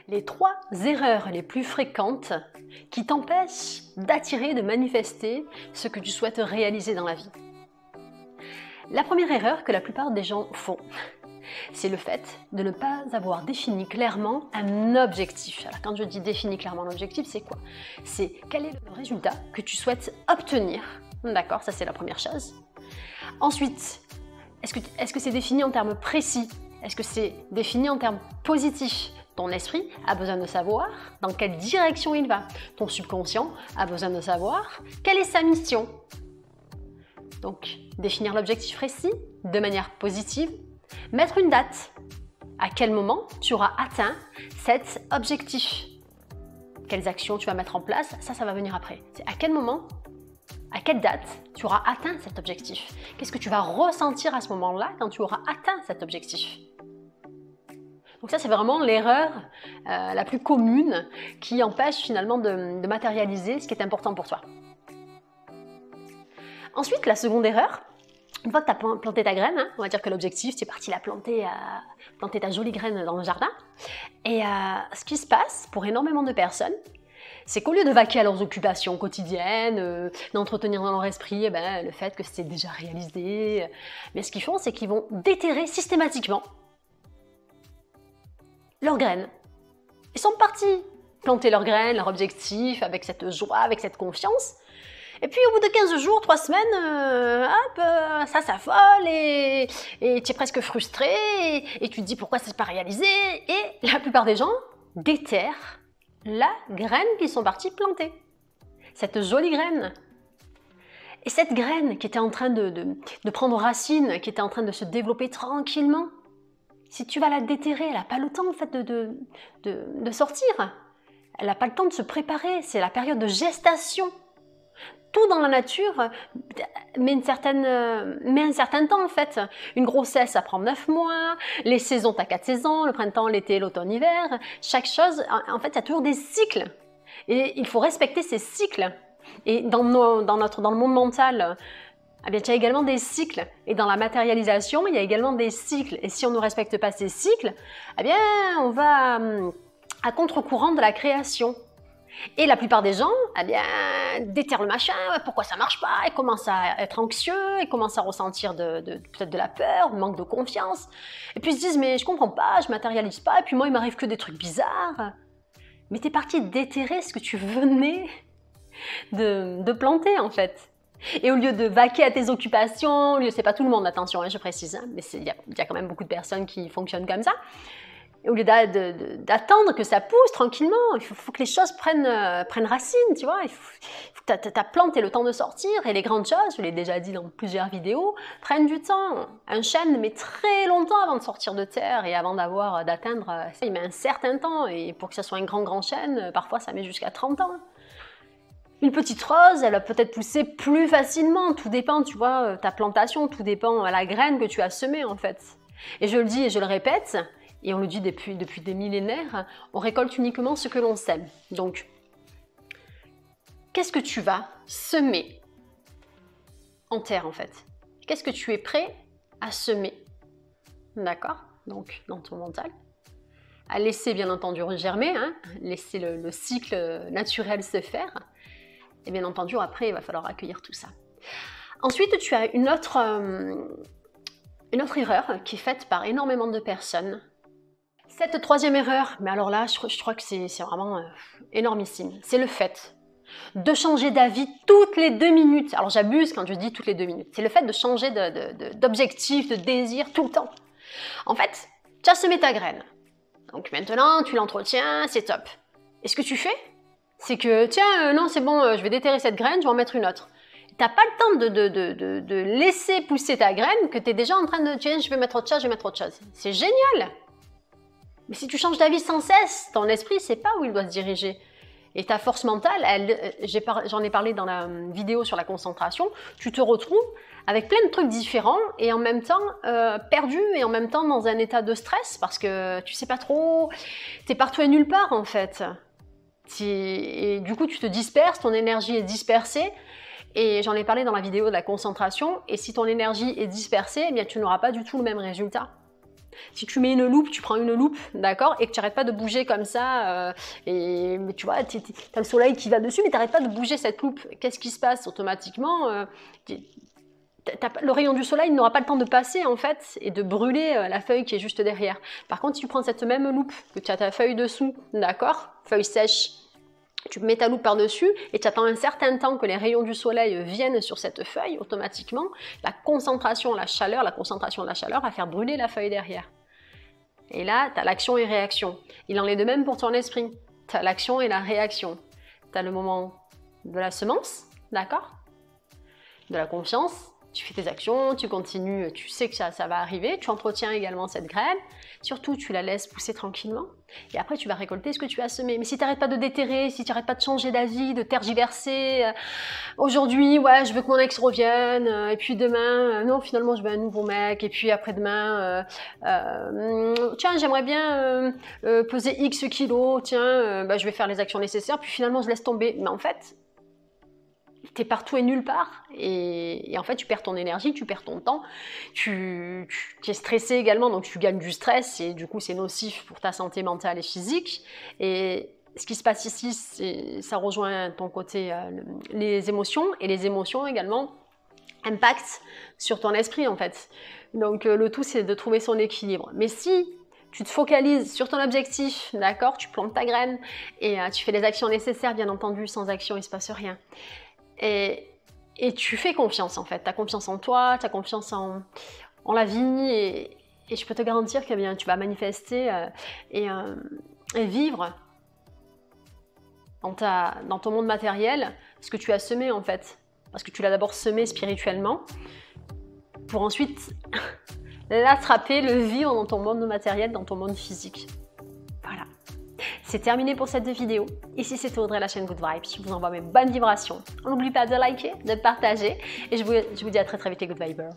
Les 3 erreurs les plus fréquentes qui t'empêchent d'attirer, de manifester ce que tu souhaites réaliser dans la vie. La première erreur que la plupart des gens font, c'est le fait de ne pas avoir défini clairement un objectif. Alors quand je dis défini clairement l'objectif, c'est quoi? C'est quel est le résultat que tu souhaites obtenir. D'accord, ça c'est la première chose. Ensuite, est-ce que c'est défini en termes précis? Est-ce que c'est défini en termes positifs? Ton esprit a besoin de savoir dans quelle direction il va. Ton subconscient a besoin de savoir quelle est sa mission. Donc, définir l'objectif précis de manière positive, mettre une date. À quel moment tu auras atteint cet objectif? Quelles actions tu vas mettre en place? Ça va venir après. C'est à quel moment, à quelle date tu auras atteint cet objectif? Qu'est-ce que tu vas ressentir à ce moment-là quand tu auras atteint cet objectif? Donc ça, c'est vraiment l'erreur la plus commune qui empêche finalement de matérialiser ce qui est important pour toi. Ensuite, la seconde erreur, une fois que tu as planté ta graine, on va dire que l'objectif, tu es parti la planter ta jolie graine dans le jardin. Et ce qui se passe pour énormément de personnes, c'est qu'au lieu de vaquer à leurs occupations quotidiennes, d'entretenir dans leur esprit le fait que c'est déjà réalisé, mais ce qu'ils font, c'est qu'ils vont déterrer systématiquement leurs graines. Ils sont partis planter leurs graines, leur objectif, avec cette joie, avec cette confiance. Et puis au bout de 15 jours, 3 semaines, ça s'affole et tu es presque frustré et tu te dis pourquoi c'est pas réalisé. Et la plupart des gens déterrent la graine qu'ils sont partis planter. Cette jolie graine. Et cette graine qui était en train de prendre racine, qui était en train de se développer tranquillement, si tu vas la déterrer, elle n'a pas le temps en fait de sortir. Elle n'a pas le temps de se préparer. C'est la période de gestation. Tout dans la nature met un certain temps en fait. Une grossesse, ça prend 9 mois. Les saisons, tu as 4 saisons. Le printemps, l'été, l'automne, l'hiver. Chaque chose, en fait, il y a toujours des cycles. Et il faut respecter ces cycles. Et dans le monde mental, il y a également des cycles. Et dans la matérialisation, il y a également des cycles. Et si on ne respecte pas ces cycles, on va à contre-courant de la création. Et la plupart des gens, déterrent le machin, pourquoi ça marche pas, ils commencent à être anxieux, ils commencent à ressentir peut-être de la peur, du manque de confiance. Et puis ils se disent, mais je comprends pas, je matérialise pas, et puis moi il m'arrive que des trucs bizarres. Mais t'es parti déterrer ce que tu venais de planter en fait. Et au lieu de vaquer à tes occupations, c'est pas tout le monde, attention, je précise, mais il y a quand même beaucoup de personnes qui fonctionnent comme ça. Et au lieu d'attendre que ça pousse tranquillement, il faut que les choses prennent racine, tu vois. Il faut que ta plante ait le temps de sortir. Et les grandes choses, je l'ai déjà dit dans plusieurs vidéos, prennent du temps. Un chêne met très longtemps avant de sortir de terre et avant d'atteindre, il met un certain temps. Et pour que ça soit un grand chêne, parfois ça met jusqu'à 30 ans. Une petite rose, elle va peut-être pousser plus facilement. Tout dépend, tu vois, ta plantation, tout dépend à la graine que tu as semée en fait. Et je le dis et je le répète, et on le dit depuis des millénaires, on récolte uniquement ce que l'on sème. Donc, qu'est-ce que tu vas semer en terre en fait? Qu'est-ce que tu es prêt à semer? D'accord? Donc, dans ton mental. À laisser bien entendu germer, laisser le cycle naturel se faire. Et bien entendu, après, il va falloir accueillir tout ça. Ensuite, tu as une autre erreur qui est faite par énormément de personnes. Cette troisième erreur, mais alors là, je crois que c'est vraiment énormissime. C'est le fait de changer d'avis toutes les 2 minutes. Alors j'abuse quand je dis toutes les 2 minutes. C'est le fait de changer d'objectif, de désir tout le temps. En fait, tu as semé ta graine. Donc maintenant, tu l'entretiens, c'est top. Et ce que tu fais, c'est que, tiens, non, c'est bon, je vais déterrer cette graine, je vais en mettre une autre. Tu n'as pas le temps de laisser pousser ta graine que tu es déjà en train de, tiens, je vais mettre autre chose, je vais mettre autre chose. C'est génial! Mais si tu changes d'avis sans cesse, ton esprit ne sait pas où il doit se diriger. Et ta force mentale, j'en ai parlé dans la vidéo sur la concentration, tu te retrouves avec plein de trucs différents et en même temps perdu et en même temps dans un état de stress parce que tu sais pas trop, tu es partout et nulle part en fait. Et du coup, tu te disperses, ton énergie est dispersée. Et j'en ai parlé dans la vidéo de la concentration. Et si ton énergie est dispersée, eh bien, tu n'auras pas du tout le même résultat. Si tu mets une loupe, tu prends une loupe, d'accord, et que tu n'arrêtes pas de bouger comme ça, mais tu vois, tu as le soleil qui va dessus, mais tu n'arrêtes pas de bouger cette loupe. Qu'est-ce qui se passe automatiquement? Le rayon du soleil n'aura pas le temps de passer en fait et de brûler la feuille qui est juste derrière. Par contre, si tu prends cette même loupe, que tu as ta feuille dessous, d'accord, feuille sèche, tu mets ta loupe par-dessus et tu attends un certain temps que les rayons du soleil viennent sur cette feuille, automatiquement, la concentration de la chaleur va faire brûler la feuille derrière. Et là, tu as l'action et réaction. Il en est de même pour ton esprit. Tu as l'action et la réaction. Tu as le moment de la semence, d'accord, de la confiance. Tu fais tes actions, tu continues, tu sais que ça va arriver, tu entretiens également cette graine, surtout tu la laisses pousser tranquillement, et après tu vas récolter ce que tu as semé. Mais si tu n'arrêtes pas de déterrer, si tu n'arrêtes pas de changer d'avis, de tergiverser, aujourd'hui, ouais, je veux que mon ex revienne, et puis demain, non, finalement je veux un nouveau mec, et puis après-demain, tiens, j'aimerais bien peser X kilos, tiens, je vais faire les actions nécessaires, puis finalement je laisse tomber. Mais en fait, t'es partout et nulle part, et en fait tu perds ton énergie, tu perds ton temps, tu es stressé également, donc tu gagnes du stress et du coup c'est nocif pour ta santé mentale et physique. Et ce qui se passe ici, ça rejoint ton côté les émotions, et les émotions également impactent sur ton esprit en fait. Donc le tout c'est de trouver son équilibre. Mais si tu te focalises sur ton objectif, d'accord, tu plantes ta graine et tu fais les actions nécessaires, bien entendu, sans action il ne se passe rien. Et tu fais confiance en fait, tu as confiance en toi, tu as confiance en la vie, et je peux te garantir que bien, tu vas manifester et vivre dans ton monde matériel ce que tu as semé en fait, parce que tu l'as d'abord semé spirituellement pour ensuite l'attraper, le vivre dans ton monde matériel, dans ton monde physique. Voilà. C'est terminé pour cette vidéo. Ici c'était Audrey, la chaîne Good Vibes. Je vous envoie mes bonnes vibrations. N'oublie pas de liker, de partager, et je vous dis à très vite les Good Vibers.